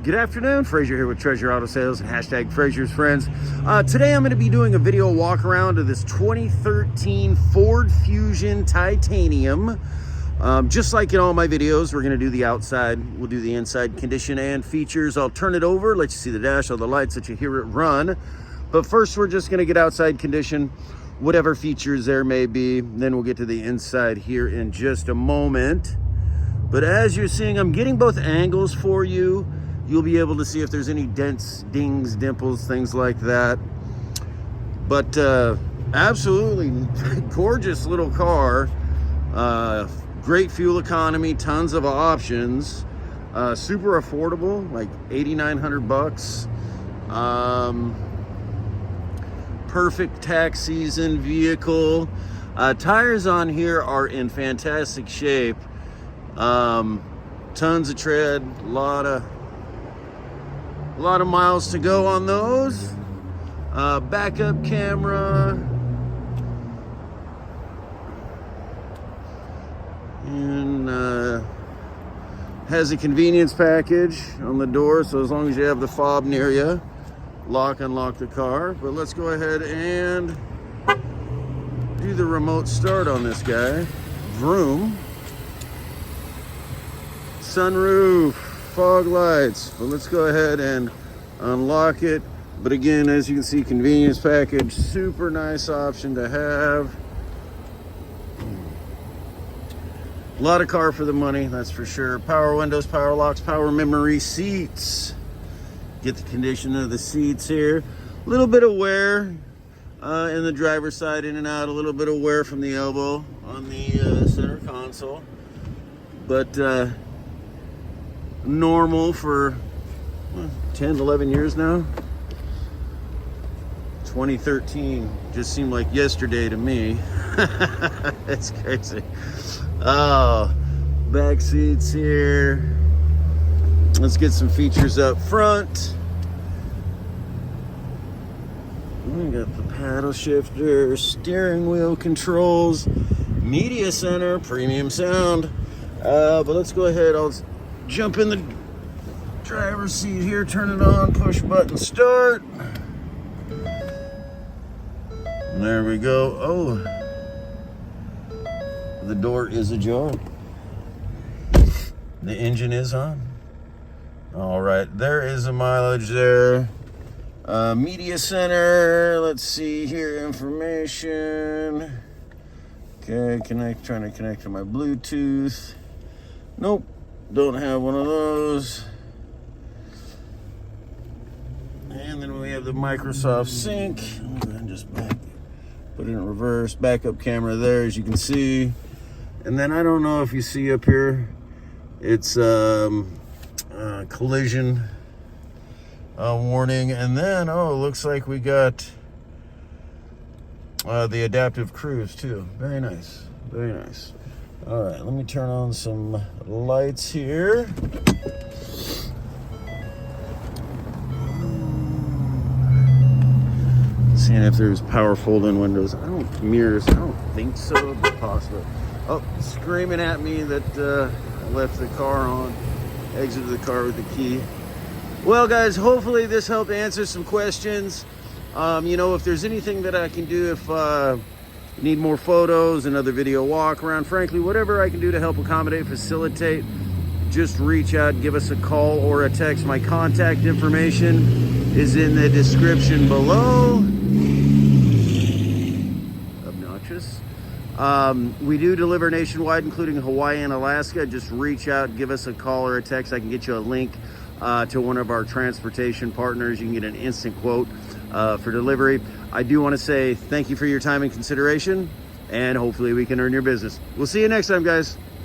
Good afternoon, Frazier here with TreasureAutoSales and hashtag Frazier's Friends. Today I'm going to be doing a video walk around of this 2013 Ford Fusion Titanium. Just like in all my videos, we're going to do the outside, we'll do the inside condition and features. I'll turn it over, let you see the dash, all the lights, let you hear it run. But first we're just going to get outside condition, whatever features there may be. Then we'll get to the inside here in just a moment. But as you're seeing, I'm getting both angles for you. You'll be able to see if there's any dents, dings, dimples, things like that. But absolutely gorgeous little car. Great fuel economy, tons of options. Super affordable, like $8,900. Perfect tax season vehicle. Tires on here are in fantastic shape. Tons of tread, a lot of miles to go on those. Backup camera. And has a convenience package on the door, so as long as you have the fob near you, unlock the car. But let's go ahead and do the remote start on this guy. Vroom. Sunroof, fog lights. But let's go ahead and unlock it. But again, as you can see, convenience package, super nice option to have. A lot of car for the money, that's for sure. Power windows, power locks, power memory seats. Get the condition of the seats here. A little bit of wear in the driver's side, in and out. A little bit of wear from the elbow on the center console. But normal for 10, 11 years now. 2013 just seemed like yesterday to me. It's crazy. Oh, back seats here. Let's get some features up front. We got the paddle shifter, steering wheel controls, media center, premium sound. But let's go ahead. I'll jump in the driver's seat here, turn it on, push button start. There we go. Oh, the door is ajar. The engine is on. All right, there is a mileage there. Media center, let's see here, information. Okay, trying to connect to my Bluetooth. Nope, don't have one of those. And then we have the Microsoft Sync. And just put it in reverse. Backup camera there, as you can see. And then I don't know if you see up here, it's collision warning. And then, oh, it looks like we got the adaptive cruise too. Very nice, very nice. All right, let me turn on some lights here. Seeing if there's power fold-in windows. Mirrors, I don't think so, but possibly. Oh, screaming at me that I left the car on, exited the car with the key. Well, guys, hopefully this helped answer some questions. You know, if there's anything that I can do, if you need more photos, another video walk around, frankly, whatever I can do to help accommodate, facilitate, just reach out, give us a call or a text. My contact information is in the description below. Obnoxious. We do deliver nationwide, including Hawaii and Alaska. Just reach out, give us a call or a text. I can get you a link to one of our transportation partners. You can get an instant quote for delivery. I do want to say thank you for your time and consideration, and hopefully we can earn your business. We'll see you next time, guys.